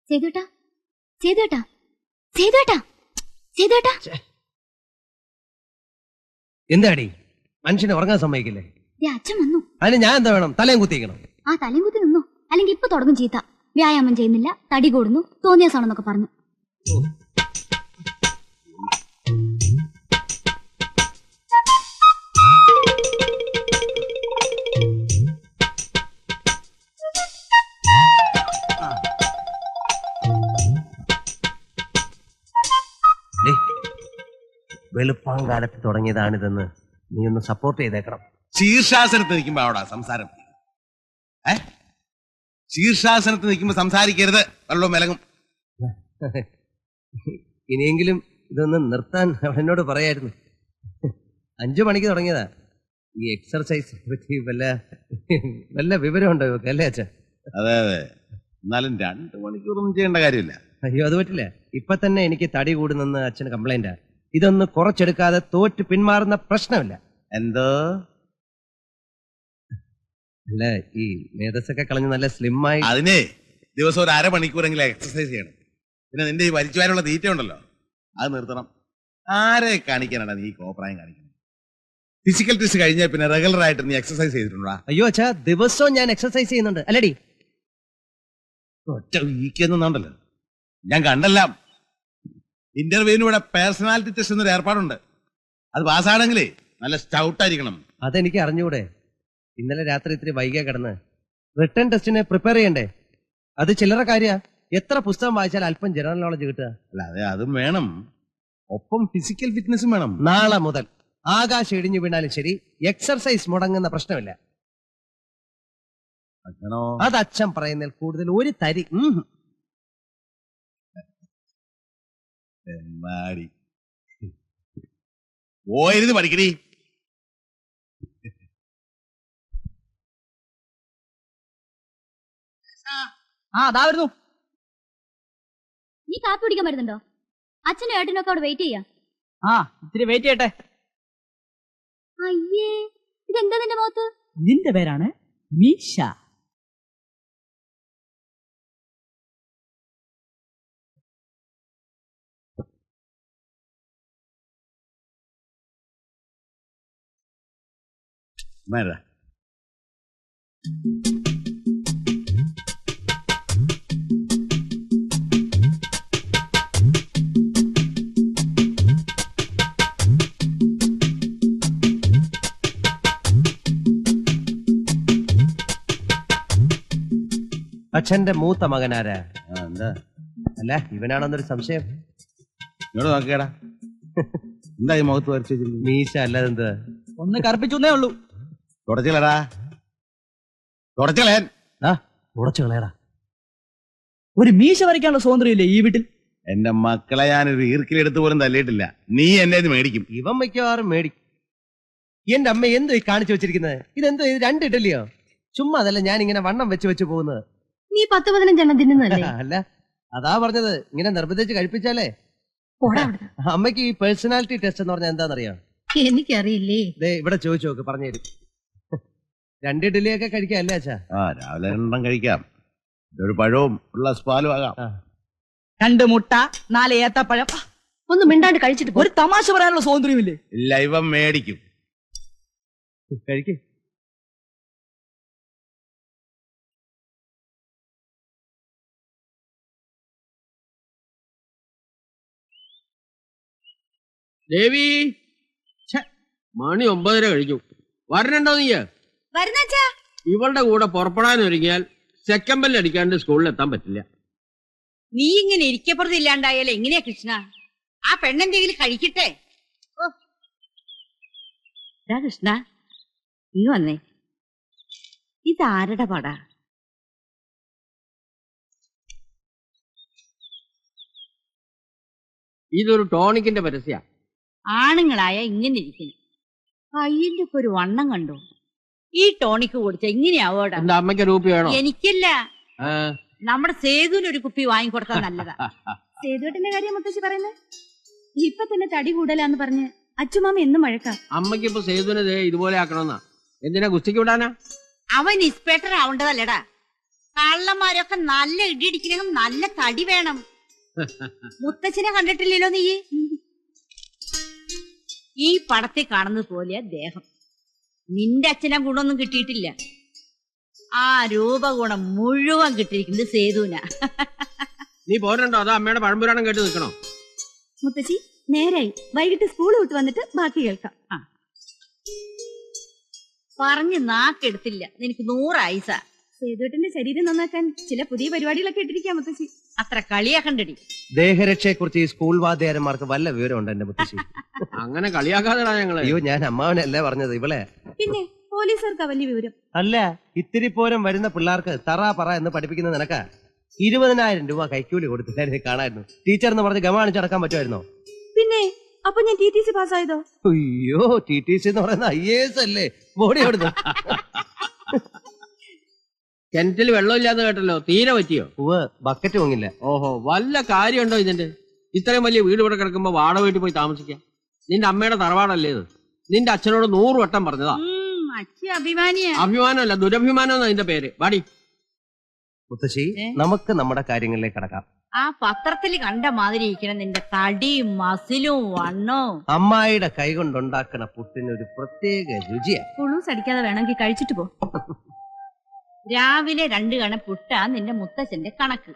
സേതുവേട്ടാ, സേതുവേട്ടാ, സേതുവേട്ടാ, സേതുവേട്ടാ. എന്താടി മനുഷ്യനെ ഉറങ്ങാൻ സമ്മതിക്കില്ലേ? അച്ഛൻ വന്നു. അതിന് ഞാൻ എന്താ വേണം? തലയും കുത്തിക്കണം. ആ തലയും കുത്തി നിന്നു, അല്ലെങ്കിൽ ഇപ്പൊ തുടങ്ങും ചീത്ത. വ്യായാമം ചെയ്യുന്നില്ല, തടി കൂടുന്നു, തോന്നിയാസാണെന്നൊക്കെ പറഞ്ഞു. വെളുപ്പാങ്കാലത്ത് തുടങ്ങിയതാണിതെന്ന് നീ ഒന്ന് സപ്പോർട്ട് ചെയ്തേക്കണം. ശീർഷാസനത്ത് നിൽക്കുമ്പോ അവിടെ സംസാരം. ശീർഷാസനത്ത് നിൽക്കുമ്പോ സംസാരിക്കരുത്, വെള്ളവും വിലങ്ങും. ഇനിയെങ്കിലും ഇതൊന്ന് നിർത്താൻ എന്നോട് പറയായിരുന്നു. 5 മണിക്ക് തുടങ്ങിയതാ ഈ എക്സർസൈസ്. വല്ല വിവരമുണ്ടോ ഇവക്ക്? അല്ലേ അച്ഛാ? അതെ അതെ, എന്നാലും 2 മണിക്കൂറൊന്നും ചെയ്യേണ്ട കാര്യമില്ല. അയ്യോ അത് പറ്റില്ല. ഇപ്പൊ തന്നെ എനിക്ക് തടി കൂടുന്നെന്ന് അച്ഛന് കംപ്ലൈന്റാ. ഇതൊന്ന് കുറച്ചെടുക്കാതെ തോറ്റ് പിന്മാറുന്ന പ്രശ്നമില്ല. എന്തോ അല്ല, ഈ മേധസ്സൊക്കെ കളഞ്ഞ് നല്ല സ്ലിമ്മായി. അതിനെ ദിവസം ഒരു 1/2 മണിക്കൂറെങ്കിലും എക്സർസൈസ് ചെയ്യണം. പിന്നെ നിന്റെ ഈ വലിച്ചുവാനുള്ള തീറ്റ ഉണ്ടല്ലോ, അത് നിർത്തണം. ആരെ കാണിക്കാനാണ് നീ കോപ്രായം കാണിക്കുന്നത്? ഫിസിക്കൽ ടെസ്റ്റ് കഴിഞ്ഞാൽ പിന്നെ റെഗുലർ ആയിട്ട് നീ എക്സർസൈസ് ചെയ്തിട്ടുണ്ടോ? അയ്യോ അച്ഛാ, ദിവസവും ഞാൻ എക്സർസൈസ് ചെയ്യുന്നുണ്ട്. അല്ലടി, ഒറ്റ വീക്കെന്നുണ്ടല്ലോ ഞാൻ കണ്ടല്ല. ഇന്റർവ്യൂവിന് ഇവിടെ പേഴ്സണാലിറ്റി ടെസ്റ്റ് എന്നൊരു ഏർപ്പാടുണ്ട്. അത് പാസ്സാണെങ്കിലേ നല്ല സ്റ്റൗട്ടായിരിക്കണം. അതെനിക്ക് അറിഞ്ഞൂടെ? ഇന്നലെ രാത്രി ഇത്തിരി വൈകിയ കിടന്ന് റിട്ടേൺ ടെസ്റ്റിന് പ്രിപ്പയർ ചെയ്യണ്ടേ? അത് ചില്ലറ കാര്യ. എത്ര പുസ്തകം വായിച്ചാൽ അല്പം ജനറൽ നോളജ് കിട്ടുക? അല്ല അതെ, അതും വേണം, ഒപ്പം ഫിസിക്കൽ ഫിറ്റ്നസും വേണം. നാളെ മുതൽ ആകാശം ഇടിഞ്ഞു വീണാലും ശരി, എക്സർസൈസ് മുടങ്ങുന്ന പ്രശ്നമില്ല. അത് അച്ഛൻ പറയുന്നതിൽ കൂടുതൽ ഒരു തരി. ഓയിരുന്ന് പഠിക്കടി. നീ കാപ്പി കുടിക്കാൻ വരുന്നുണ്ടോ? അച്ഛനും ഏട്ടനൊക്കെ അവിടെ വെയിറ്റ് ചെയ്യാം. ഇത്തിരി വെയിറ്റ് ചെയ്യട്ടെ. അയ്യേ, ഇതെന്താ നിന്റെ മുഖത്ത്? നിന്റെ പേരാണ് മീശ. മേഡ അച്ഛന്റെ മൂത്ത മകനാരാ? എന്താ? അല്ല, ഇവനാണെന്നൊരു സംശയം. ഇങ്ങോട്ട് നോക്കിയടാ, എന്താ ഈ മുഖത്ത് വരച്ചു? മീശ അല്ലാതെ എന്താ? ഒന്ന് കറുപ്പിച്ചേ ഉള്ളൂ. തുടച്ചില്ലടാ, തുടച്ചളയാൻ. ഉടച്ചു കളയടാ. ഒരു മീശ വരയ്ക്കാനുള്ള സ്വാതന്ത്ര്യമില്ലേ ഈ വീട്ടിൽ? എന്റെ മക്കളെ ഞാനൊരു ഈർക്കിലെടുത്ത് പോലും തല്ലിയിട്ടില്ല. നീ എന്നെ ഇത് മേടിക്കും. ഇവൻ മിക്കവാറും മേടിക്കും. എന്റെ അമ്മ എന്തോ ഈ കാണിച്ചു വെച്ചിരിക്കുന്നത്? ഇതെന്തോ ഇത് 2 ഇഡലിയോ? ചുമ്മാ അതല്ല ഞാൻ ഇങ്ങനെ വണ്ണം വെച്ച് പോകുന്നത്. നീ 10-15 എണ്ണം തിന്നുന്നല്ലേ? അല്ല, അതാ പറഞ്ഞത്, ഇങ്ങനെ നിർബന്ധിച്ച് കഴിപ്പിച്ചാലേ. അമ്മയ്ക്ക് ഈ പേഴ്സണാലിറ്റി ടെസ്റ്റ് എന്ന് പറഞ്ഞാൽ എന്താണെന്നറിയാം? എനിക്കറിയില്ലേ. ഇവിടെ ചോദിച്ചു നോക്ക്, പറഞ്ഞുതരും. 2 ഇഡലിയൊക്കെ കഴിക്കാം അല്ലേ അച്ഛാ? രാവിലെ 2 കഴിക്കാം. ഒരു പഴവും ഉള്ള പാലും ആകാം. 2 മുട്ട, 4 ഏത്തപ്പഴം. ഒന്ന് മിണ്ടാണ്ട് കഴിച്ചിട്ട് ഒരു തമാശ പറയാനുള്ള സ്വാതന്ത്ര്യമില്ലേ? ഇല്ല, ഇവൻ മേടിക്കും. കഴിക്ക്. ദേവി, മണി 9:30 കഴിഞ്ഞു. വരണുണ്ടോ നീ? ഇവളുടെ കൂടെ പുറപ്പെടാൻ ഒരുങ്ങിയാൽ സെക്കൻഡ് ബെൽ അടിക്കാണ്ട് സ്കൂളിൽ എത്താൻ പറ്റില്ല. നീ ഇങ്ങനെ ഇരിക്കപ്പുറത്തില്ലാണ്ടായാലോ എങ്ങനെയാ കൃഷ്ണ? ആ പെണ്ണെന്തെങ്കിലും കഴിക്കട്ടെ. കൃഷ്ണ, നീ വന്നേ. ഇതാരുടെ പടാ? ഇതൊരു ടോണിക്കിന്റെ പരസ്യ. ആണുങ്ങളായ ഇങ്ങനെ ഇരിക്കുന്നു. കയ്യിന്റെ ഒക്കെ ഒരു വണ്ണം കണ്ടു. ഈ ടോണിക്ക് കുടിച്ച ഇങ്ങനെയാവോടാ? എന്റെ അമ്മയ്ക്ക് രൂപ വേണോ? എനിക്കല്ല, നമ്മുടെ സേതുവിന് ഒരു കുപ്പി വാങ്ങിക്കൊടുത്താൽ നല്ലതാ. സേതുവേട്ടന്റെ കാര്യം മുത്തശ്ശി പറയുന്നത്? ഇപ്പൊ തന്നെ തടി കൂടലാന്ന് പറഞ്ഞ് അച്ഛമാമ എന്നും വഴക്കാം. അമ്മയ്ക്ക് ഇപ്പൊ സേതുവിനെ ഇതുപോലെ ആക്കണമെന്നാ. എന്തിനാ? ഗുസ്തിക്ക് വിടാനാ? അവൻ ഇൻസ്പെക്ടർ ആവേണ്ടതല്ലടാ. കള്ളന്മാരൊക്കെ നല്ല ഇടിയിടിക്കണമെങ്കിൽ നല്ല തടി വേണം. മുത്തച്ഛനെ കണ്ടിട്ടില്ലല്ലോ നീ? ഈ പടത്തിൽ കാണുന്നത് പോലെ ദേഹം. നിന്റെ അച്ഛനെ ഗുണമൊന്നും കിട്ടിയിട്ടില്ല. ആ രൂപഗുണം മുഴുവൻ കിട്ടിയിരിക്കുന്നത് സേതുവിനാ. നീ പോരണ്ടോ അതോ അമ്മയുടെ പഴംപുരാണം കേട്ട് നിൽക്കണോ? മുത്തശ്ശി നേരായി, വൈകിട്ട് സ്കൂൾ വിട്ട് വന്നിട്ട് ബാക്കി കേൾക്കാം. പറഞ്ഞ് നാക്കെടുത്തില്ല. നിനക്ക് 100 ആയുസ. സേതുവേട്ടന്റെ ശരീരം നന്നാക്കാൻ ചില പുതിയ പരിപാടികളൊക്കെ ഇട്ടിരിക്കാം മുത്തശ്ശി. അത്ര കളിയാക്കണ്ടടി. ദേഹരക്ഷയെ കുറിച്ച് ഈ സ്കൂൾ വാദ്യാരന്മാർക്ക് വല്ല വിവരമുണ്ട് എന്റെ മുത്തശ്ശി? അങ്ങനെ കളിയാക്കാതെടാ ഞങ്ങളെ. അയ്യോ, ഞാൻ അമ്മാവനല്ലേ പറഞ്ഞത്, ഇവളെ. പിന്നെ പോലീസുകാർക്കാ വലിയ വിവരം. അല്ല, ഇത്തിരി പോരം വരുന്ന പിള്ളേർക്ക് തറ പറ എന്ന് പഠിപ്പിക്കുന്ന നിനക്ക് 20,000 രൂപ കൈക്കൂലി കൊടുത്തില്ലായിരുന്നു കാണായിരുന്നു. ടീച്ചർ എന്ന് പറഞ്ഞ് ഗമാണിച്ചടക്കാൻ പറ്റുമായിരുന്നോ? പിന്നെ അപ്പൊ ഞാൻ TTC പാസ്സായതോ? അയ്യോ, TTC എന്ന് പറയുന്ന IAS അല്ലേ? ബോഡി എവിടുന്നു? കിണറ്റിൽ വെള്ളമില്ലാന്ന് കേട്ടല്ലോ, തീരെ പറ്റിയോ? ബക്കറ്റ് പൊങ്ങില്ല. ഓഹോ, വല്ല കാര്യമുണ്ടോ ഇതിന്റെ? ഇത്രയും വലിയ വീട് ഇവിടെ കിടക്കുമ്പോ വാടക വീട്ടിൽ പോയി താമസിക്കാം. നിന്റെ അമ്മയുടെ തറവാടല്ലേ ഇത്? നിന്റെ അച്ഛനോട് 100 വട്ടം പറഞ്ഞതാ. അച്ഛൻ അഭിമാനിയാ. അഭിമാനമല്ല, ദുരഭിമാനം എന്നാ ഇതിന്റെ പേര്. വാടി മുത്തശ്ശി, നമുക്ക് നമ്മുടെ കാര്യങ്ങളിലേക്ക് കടക്കാം. ആ പത്രത്തിൽ കണ്ട മാതിരി ഇരിക്കണം നിന്റെ തടിയും മസിലും വണ്ണവും. അമ്മായിയുടെ കൈ കൊണ്ടുണ്ടാക്കണ പുട്ടിന് ഒരു പ്രത്യേക രുചിയാണ്. പുളൂസ് അടിക്കാതെ വേണമെങ്കിൽ കഴിച്ചിട്ട് പോ. രാവിലെ 2 കണ പുട്ടാ നിന്റെ മുത്തച്ഛന്റെ കണക്ക്.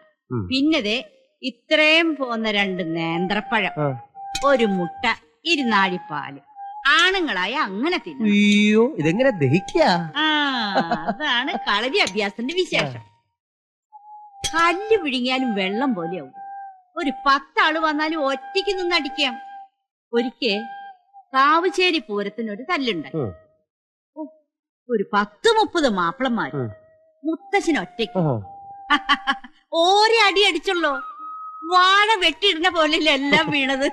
പിന്നതേ ഇത്രയും പോന്ന 2 നേന്ത്രപ്പഴം, 1 മുട്ട, 2 നാഴിപ്പാല്. ആണുങ്ങളായ അങ്ങനെ തിന്നും. അയ്യോ, ഇതെങ്ങനെ ദഹിക്കാ? അതാണ് കളരി അഭ്യാസത്തിന്റെ വിശേഷം. കല്ല് വിഴുങ്ങിയാലും വെള്ളം പോലെയാവും. ഒരു 10 ആള് വന്നാലും ഒറ്റയ്ക്ക് നിന്നടിക്കാം. ഒരിക്കൽ കാവുശ്ശേരി പൂരത്തിനൊരു തല്ലുണ്ടായി. ഒരു 10-30 മാപ്പിളന്മാര്. മുത്തശ്ശന് ഒറ്റയ്ക്ക്. ഓരോ അടി അടിച്ചുള്ളൂ. വാഴ വെട്ടിയിടുന്ന പോലെയല്ല എല്ലാം വീണത്.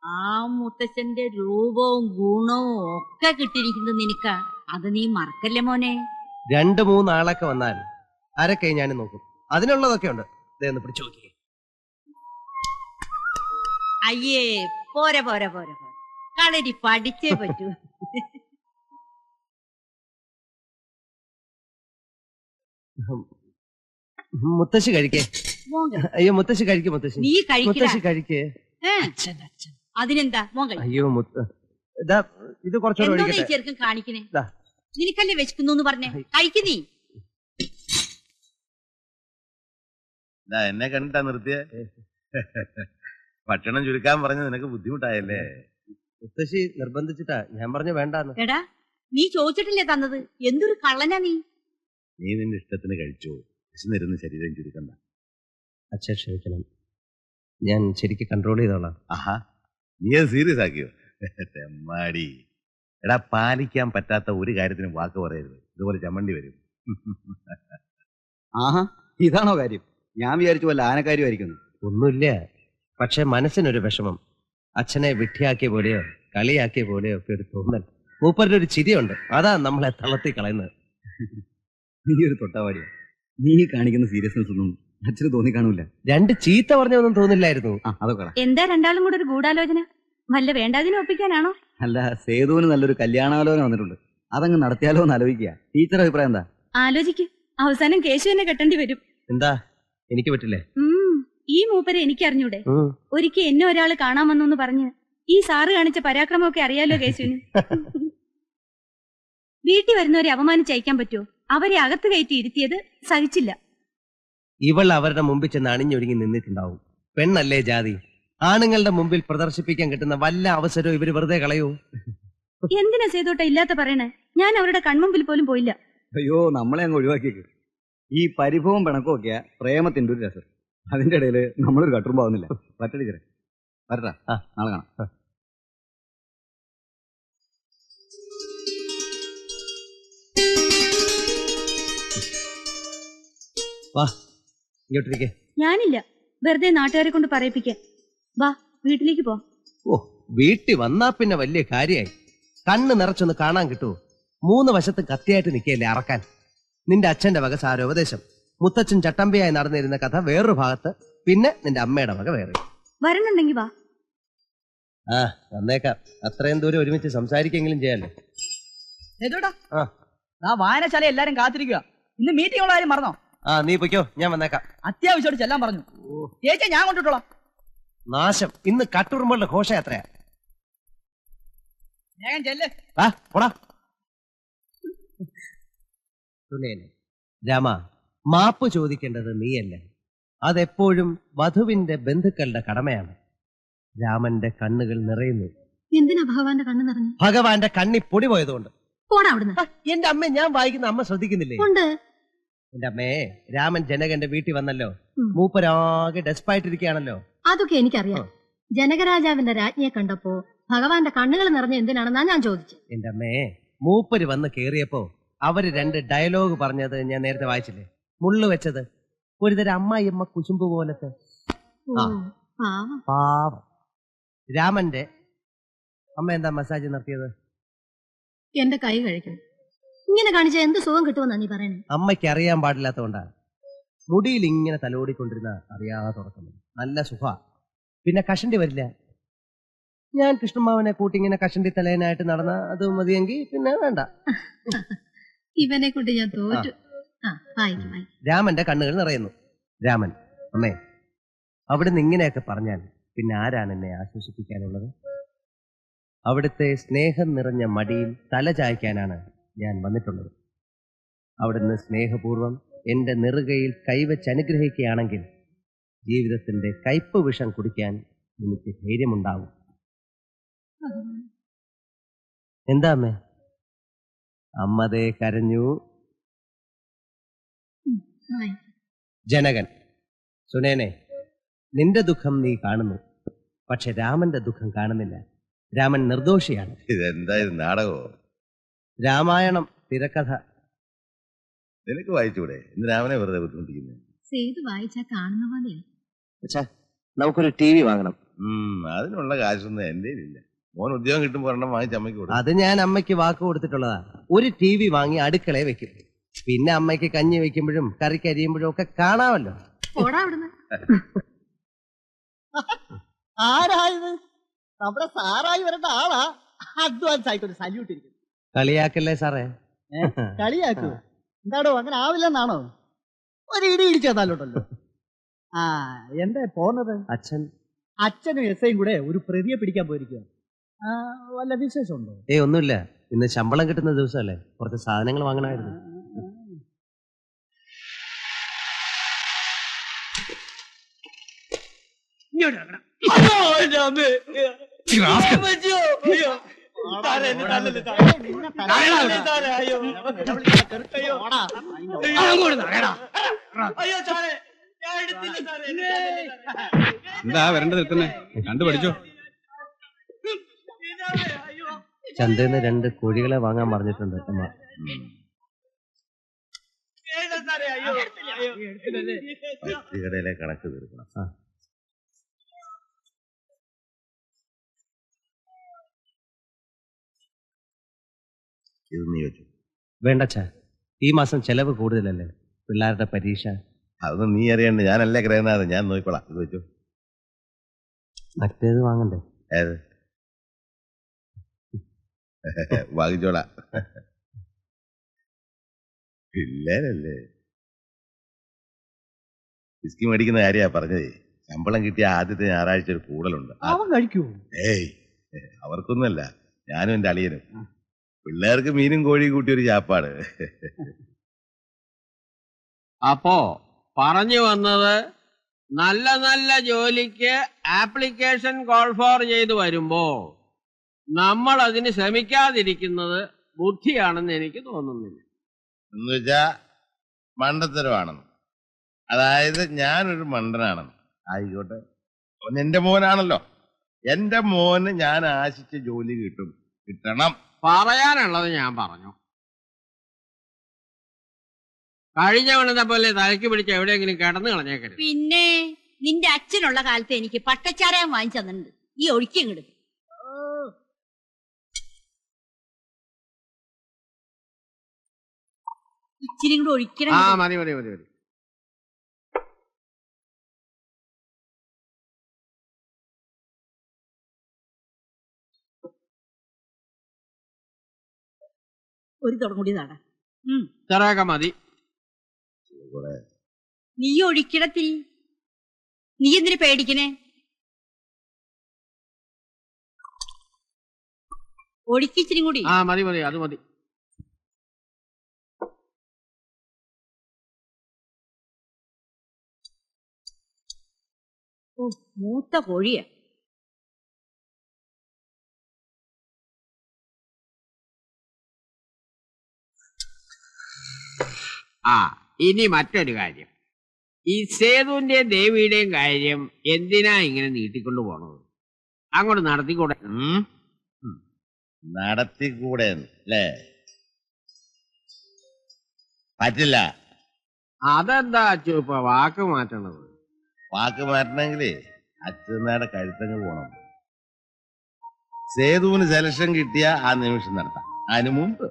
ആ മുത്തച്ഛന്റെ രൂപവും ഗുണവും ഒക്കെ കിട്ടിയിരിക്കുന്നത് നിനക്കാ. അത് നീ മറക്കല്ലേ മോനെ. 2-3 ആളൊക്കെ വന്നാൽ ആരൊക്കെ ഞാൻ നോക്കും. അതിനുള്ളതൊക്കെ ഉണ്ട്. ഇതൊന്ന് പിടിച്ചു നോക്കിയേ. അയ്യേ, പോരെ പോരെ പോരെ പോരെ, കളരി പഠിച്ചേ പറ്റൂ. മുത്തശ്ശി കഴിക്കേ. അയ്യോ, മുത്തശ്ശി കഴിക്കും. മുത്തശ്ശി നീ മുത്തശ്ശി കഴിക്കേ. അതിനെന്താ മോൻ? അയ്യോ, ഇത് കുറച്ചുകൂടെ ചെറുക്കൻ കാണിക്കണേ. നിനക്കല്ലേ വെച്ചിക്കുന്നു പറഞ്ഞേ, കഴിക്കു നീ. എന്നെ കണ്ടിട്ടാ നിർത്തിയേ? ഭക്ഷണം ചുരുക്കാൻ പറഞ്ഞ നിനക്ക് ബുദ്ധിമുട്ടായല്ലേ? മുത്തശ്ശി നിർബന്ധിച്ചിട്ടാ. ഞാൻ പറഞ്ഞു വേണ്ടാന്ന്. എടാ, നീ ചോദിച്ചിട്ടില്ലേ തന്നത്? എന്തൊരു കള്ളനാ നീ. നീ നിന്റെ ഇഷ്ടത്തിന് കഴിച്ചു. വിശന്നിരുന്ന് ശരീരം ചുരുക്കണ്ട. അച്ഛൻ ക്ഷമിക്കണം, ഞാൻ ശരിക്ക് കൺട്രോൾ ചെയ്തോളാം. ആഹാ, നീ അത് സീരിയസ് ആക്കിയോ? തെമ്മാടി. എടാ, പാലിക്കാൻ പറ്റാത്ത ഒരു കാര്യത്തിനും വാക്ക് പറയരുത്. ഇതുപോലെ ചമ്മണ്ടി വരും. ആഹാ, ഇതാണോ കാര്യം? ഞാൻ വിചാരിച്ചു വല്ല ആനക്കാര്യമായിരിക്കുന്നു. ഒന്നുമില്ല, പക്ഷെ മനസ്സിനൊരു വിഷമം. അച്ഛനെ വിട്ടിയാക്കിയ പോലെയോ കളിയാക്കിയ പോലെയോ ഒക്കെ ഒരു തോന്നൽ. മൂപ്പരുടെ ഒരു ചിരിയുണ്ട്, അതാ നമ്മളെ തളർത്തി കളയുന്നത്. നീ ഒരു തൊട്ടാവാടിയാ. നീ കാണിക്കുന്ന സീരിയസ്നെസ് ഒന്നും അച്ഛന് തോന്നി കാണൂല. 2 ചീത്ത പറഞ്ഞൊന്നും തോന്നില്ലായിരുന്നു. അതൊക്കെ എന്താ രണ്ടാളും കൂടെ ഒരു ഗൂഢാലോചന? വല്ല വേണ്ടാതിനെ ഒപ്പിക്കാനാണോ? അല്ല, സേതുവിന് നല്ലൊരു കല്യാണാലോചന വന്നിട്ടുണ്ട്. അതങ്ങ് നടത്തിയാലോ എന്ന് ആലോചിക്കുക. ടീച്ചറുടെ അഭിപ്രായം എന്താ? ആലോചിക്ക്. അവസാനം കേശുവിനെ കെട്ടേണ്ടി വരും. എന്താ, എനിക്ക് പറ്റില്ലേ? ഈ മൂപ്പരെ എനിക്ക് അറിഞ്ഞൂടെ? ഒരിക്കൽ എന്നെ ഒരാള് കാണാൻ വന്നു പറഞ്ഞ് ഈ സാറ് കാണിച്ച പരാക്രമമൊക്കെ അറിയാലോ കേശുവിന്. വീട്ടിൽ വരുന്നവരെ അപമാനിച്ചയക്കാൻ പറ്റുമോ? അവരെ അകത്ത് കയറ്റി ഇരുത്തിയത് സഹിച്ചില്ല. ഇവൾ അവരുടെ മുമ്പിൽ ചെന്ന് അണിഞ്ഞൊരുങ്ങി നിന്നിട്ടുണ്ടാവും. പെണ്ണല്ലേ ജാതി. ആണുങ്ങളുടെ മുമ്പിൽ പ്രദർശിപ്പിക്കാൻ കിട്ടുന്ന വല്ല അവസരവും ഇവര് വെറുതെ കളയൂ. എന്തിനാ സേതോട്ട ഇല്ലാത്ത പറയണേ? ഞാൻ അവരുടെ കൺമുമ്പിൽ പോലും പോയില്ല. അയ്യോ, നമ്മളെ അങ്ങ് ഒഴിവാക്കിയേക്ക്. ഈ പരിഭവം പിണക്കവും ഒക്കെയാ പ്രേമത്തിന്റെ ഒരു രസം. അതിന്റെ ഇടയിൽ നമ്മളൊരു കട്ടുറുമ്പാവുന്നില്ല. പറ്റടിച്ചേ വരട്ടാ. നാളെ കാണാം. വാ, ഇങ്ങോട്ടിരിക്കേ. ഞാനില്ല, വെറുതെ നാട്ടുകാരെ കൊണ്ട് പറയിപ്പിക്കാൻ. വാ, വീട്ടിലേക്ക് പോ. ഓ, വീട്ടിൽ വന്നാ പിന്നെ വലിയ കാര്യായി. കണ്ണ് നിറച്ചൊന്ന് കാണാൻ കിട്ടുമോ? 3 വശത്ത് കത്തിയായിട്ട് നിൽക്കുകയല്ലേ അറക്കാൻ. നിന്റെ അച്ഛന്റെ വക സാരോപദേശം, മുത്തച്ഛൻ ചട്ടമ്പിയായി നടന്നിരുന്ന കഥ വേറൊരു ഭാഗത്ത്, പിന്നെ നിന്റെ അമ്മയുടെ വക വേറെ. വരണുണ്ടെങ്കി വാ. വന്നേക്കാം. അത്രയും ദൂരം ഒരുമിച്ച് സംസാരിക്കെങ്കിലും ചെയ്യാലോ. ആ വായനശാല എല്ലാരും കാത്തിരിക്കുക. ഇന്ന് മീറ്റിംഗ് ഉള്ള കാര്യം മറന്നോ? ആ നീ പൊയ്ക്കോ, ഞാൻ വന്നേക്കാം. അത്യാവശ്യമായിട്ട് ചെല്ലാൻ പറഞ്ഞു. ചേച്ചി ഞാൻ കൊണ്ടിട്ടോളാം. നാശം, ഇന്ന് കട്ടുറുമ്പുകളുടെ ഘോഷയാത്രയാ. വേഗം ചെല്ല്. ആ പോടാ. രാമ, മാപ്പ് ചോദിക്കേണ്ടത് നീയല്ല, അതെപ്പോഴും വധുവിന്റെ ബന്ധുക്കളുടെ കടമയാണ്. രാമന്റെ കണ്ണുകൾ നിറയുന്നു. എന്തിനാ ഭഗവാന്റെ കണ്ണ് നിറഞ്ഞു? ഭഗവാന്റെ കണ്ണി പൊടി പോയതുകൊണ്ട്. പോടാ അവിടുന്ന്. എന്റെ അമ്മ, ഞാൻ വായിക്കുന്ന അമ്മ ശ്രദ്ധിക്കുന്നില്ലേ? ഉണ്ട്. എന്റെ അമ്മേ, രാമൻ ജനകന്റെ വീട്ടിൽ വന്നല്ലോ, മൂപ്പരാകെ ഡെസ്പായിട്ടിരിക്കുകയാണല്ലോ. അതൊക്കെ എനിക്കറിയാം. ജനകരാജാവിന്റെ രാജ്ഞിയെ കണ്ടപ്പോ ഭഗവാന്റെ കണ്ണുകൾ നിറഞ്ഞ എന്തിനാണെന്നാ ഞാൻ ചോദിച്ചത്. എന്റെ അമ്മേ, മൂപ്പര് വന്ന് കേറിയപ്പോ അവര് 2 ഡയലോഗ് പറഞ്ഞത് ഞാൻ നേരത്തെ വായിച്ചില്ലേ? മുള്ളു വെച്ചത് ഒരുതരം അമ്മായിയമ്മ കുശുമ്പ് പോലത്തെ. പാവം. രാമന്റെ അമ്മ എന്താ മസാജ് നടത്തിയത്? എന്റെ കൈ കഴിക്കണം. ഇങ്ങനെ കാണിച്ച എന്ത് സുഖം കിട്ടുമെന്നാ നീ പറയണേ? അമ്മയ്ക്ക് അറിയാൻ പാടില്ലാത്തതുകൊണ്ടാണ്. മുടിയിൽ ഇങ്ങനെ തലോടിക്കൊണ്ടിരുന്ന അറിയാതെ തുറക്കുന്നത് നല്ല സുഖ. പിന്നെ കഷണ്ടി വരില്ല. ഞാൻ കൃഷ്ണമാവനെ കൂട്ടി ഇങ്ങനെ കഷണ്ടി തലേനായിട്ട് നടന്ന അത് മതിയെങ്കിൽ പിന്നെ വേണ്ട. ഇവനെ കൊണ്ട് ഞാൻ തോറ്റു. രാമന്റെ കണ്ണുകൾ നിറയുന്നു. രാമൻ, അമ്മേ, അവിടുന്ന് ഇങ്ങനെയൊക്കെ പറഞ്ഞാൽ പിന്നെ ആരാണ് എന്നെ ആശ്വസിപ്പിക്കാനുള്ളത്? അവിടുത്തെ സ്നേഹം നിറഞ്ഞ മടിയിൽ തല ചായ്ക്കാനാണ് ഞാൻ വന്നിട്ടുള്ളത്. അവിടുന്ന് സ്നേഹപൂർവം എന്റെ നെറുകയിൽ കൈവച്ച് അനുഗ്രഹിക്കുകയാണെങ്കിൽ ജീവിതത്തിന്റെ കയ്പ് വിഷം കുടിക്കാൻ എനിക്ക് ധൈര്യമുണ്ടാവും. എന്താ അമ്മേ? അമ്മതേ കരഞ്ഞു. ജനകൻ, സുനേനെ, നിന്റെ ദുഃഖം നീ കാണുന്നു, പക്ഷെ രാമന്റെ ദുഃഖം കാണുന്നില്ല. രാമൻ നിർദോഷിയാണ്. ഇതെന്തായാലും നാടകമോ? രാമായണം തിരക്കഥ. നിനക്ക് വായിച്ചൂടെ? ഇന്ന് രാമനെ വെറുതെ ബുദ്ധിമുട്ടിക്കുന്നു. സേതു വായിച്ചാ കാണുന്ന പോലെയാ. നമുക്കൊരു TV വാങ്ങണം. അതിനുള്ള കാശൊന്നും എന്റെ ഇല്ല. മോൻ ഉദ്യോഗം കിട്ടുമ്പോ ഒരെണ്ണം വാങ്ങിച്ച് അമ്മയ്ക്ക് കൊടുക്കും. അത് ഞാൻ അമ്മയ്ക്ക് വാക്ക് കൊടുത്തിട്ടുള്ളതാ. ഒരു TV വാങ്ങി അടുക്കളയെ വെക്കും. പിന്നെ അമ്മയ്ക്ക് കഞ്ഞി വെക്കുമ്പോഴും കറിക്ക് അരിയുമ്പോഴും ഒക്കെ കാണാമല്ലോ. ആരായത്? നമ്മുടെ സാറായി വരേണ്ട ആളാ. അഡ്വാൻസ് ആയിട്ട് ഒരു സല്യൂട്ട് ഇരിക്കും. കളിയാക്കല്ലേ സാറേ? കളിയാക്കൂ? എന്താടോ, അങ്ങനെ ആവില്ലെന്നാണോ? ഒരു ഇടി ഇടിച്ചേർന്നാലോട്ടല്ലോ. ആ, എന്താ പോന്നത്? അച്ഛനും എസ്ഐയും കൂടെ ഒരു പ്രതിയെ പിടിക്കാൻ പോയിരിക്കുക. വല്ല വിശേഷമുണ്ടോ? ഒന്നുമില്ല. ഇന്ന് ശമ്പളം കിട്ടുന്ന ദിവസമല്ലേ, കുറച്ച് സാധനങ്ങൾ വാങ്ങണമായിരുന്നു. എന്താ വരണ്ട നിൽക്കുന്നേ? കണ്ടുപഠിച്ചോ. ചന്തന്ന് 2 കോഴികളെ വാങ്ങാൻ പറഞ്ഞിട്ടുണ്ട് അമ്മ. കടയിലെ കണക്ക് തീർക്കണം. ഇത് നീ വെച്ചു. വേണ്ടച്ചാ, ഈ മാസം ചെലവ് കൂടുതലല്ലേ, പിള്ളേരുടെ പരീക്ഷ. അതൊന്നും നീ അറിയണ്ട, ഞാനല്ലേ ഗ്രഹനാഥൻ, ഞാൻ നോക്കിക്കോളാം. ഇത് വെച്ചു. മറ്റേത് വാങ്ങണ്ടേ? ഏത് വാങ്ങിച്ചോളാ. പിള്ളേരല്ലേ. വിസ്കി മേടിക്കുന്ന കാര്യാ പറഞ്ഞതേ. ശമ്പളം കിട്ടിയ ആദ്യത്തെ ഞായറാഴ്ച ഒരു കൂടലുണ്ട്. അവർക്കൊന്നുമല്ല, ഞാനും എന്റെ അളിയനും. പിള്ളേർക്ക് മീനും കോഴിയും കൂട്ടി ഒരു ചാപ്പാട്. അപ്പോ പറഞ്ഞു വന്നത്, നല്ല നല്ല ജോലിക്ക് ആപ്ലിക്കേഷൻ കോൾ ഫോർ ചെയ്ത് വരുമ്പോ നമ്മൾ അതിന് ശ്രമിക്കാതിരിക്കുന്നത് ബുദ്ധിയാണെന്ന് എനിക്ക് തോന്നുന്നില്ല. എന്നുവെച്ചാ മണ്ടത്തരമാണെന്ന്. അതായത് ഞാനൊരു മണ്ടനാണെന്ന്. ആയിക്കോട്ടെ, അവൻ എന്റെ മോനാണല്ലോ. എന്റെ മോന് ഞാൻ ആശിച്ച ജോലി കിട്ടണം. പറയാനുള്ളത് ഞാൻ പറഞ്ഞു. കഴിഞ്ഞ വണത്തെ പോലെ തലയ്ക്ക് പിടിച്ച് എവിടെയെങ്കിലും കിടന്നു കളഞ്ഞേക്കരുത്. പിന്നെ നിന്റെ അച്ഛനുള്ള കാലത്ത് എനിക്ക് പട്ടച്ചാരയം വാങ്ങിച്ചു തന്നിട്ടുണ്ട്. ഈ ഒഴിക്കങ്ങട് ഇച്ചിരി കൂടെ ഒഴിക്കണം. മതി മതി മതി മതി. ഒരു തുടങ്ങൂടി നാടാ. ഇത്രയൊക്കെ മതി. നീ ഒഴിക്കിടത്തിൽ നീ എന്തിനു പേടിക്കണേ? ഒഴിക്കിച്ചിരി കൂടി. ആ മതി മതി, അത് മതി. ഓ, മൂത്ത കോഴിയാ. ആ ഇനി മറ്റൊരു കാര്യം, ഈ സേതുവിന്റെയും ദേവിയുടെയും കാര്യം എന്തിനാ ഇങ്ങനെ നീട്ടിക്കൊണ്ടു പോണത്? അങ്ങോട്ട് നടത്തിക്കൂടെ? നടത്തിക്കൂടെ അല്ലേ? പറ്റില്ല. അതെന്താ അച്ചു ഇപ്പൊ വാക്ക് മാറ്റണത്? വാക്ക് മാറ്റണമെങ്കിലേ അച്ഛനാടെ കഴുത്തങ്ങ് പോണം. സേതുവിന് സെലക്ഷൻ കിട്ടിയ ആ നിമിഷം നടത്താം. അതിനു മുമ്പ്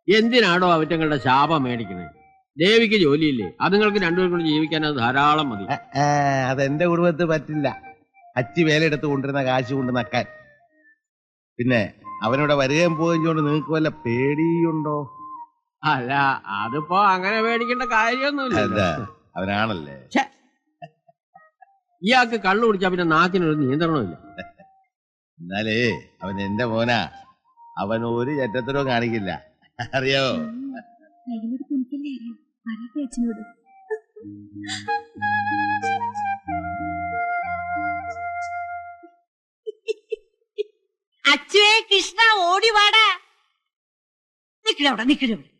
എന്തിനാണോ അവറ്റങ്ങളുടെ ശാപം മേടിക്കണേ? ദേവിക്ക് ജോലിയില്ലേ? അതുങ്ങൾക്ക് രണ്ടുപേരും കൂടി ജീവിക്കാൻ അത് ധാരാളം മതി. അതെന്റെ കുടുംബത്തിൽ പറ്റില്ല. അച്ചി വേലയെടുത്ത് കൊണ്ടിരുന്ന കാശ് കൊണ്ട് നക്കാൻ. പിന്നെ അവനിവിടെ വരികയും പോവുകയും കൊണ്ട് നിങ്ങൾക്ക് വല്ല പേടിയുണ്ടോ? അല്ല, അതിപ്പോ അങ്ങനെ പേടിക്കേണ്ട കാര്യമൊന്നുമില്ല. അവനാണല്ലേ. ഇയാൾക്ക് കള്ളു കുടിച്ചാ പിന്നെ നാക്കിനൊരു നിയന്ത്രണമില്ല. എന്നാലേ അവൻ എന്റെ മോനാ. അവൻ ഒരു ചെറ്റത്തരവും കാണിക്കില്ല, അറിയോ? അച്ചുവേ കൃഷ്ണ ഓടി വാടാ. നിക്കടവിടെ നിക്കടവിടെ.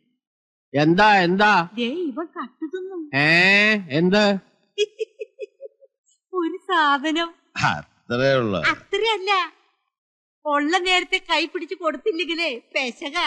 എന്താ എന്താ? ഇവ കട്ടുന്നു. എന്ത്? ഒരു സാധനം. അത്രേ ഉള്ളു. അത്രയല്ല, ഉള്ള നേരത്തെ കൈ പിടിച്ച് കൊടുത്തില്ലെങ്കിലേ പെശക.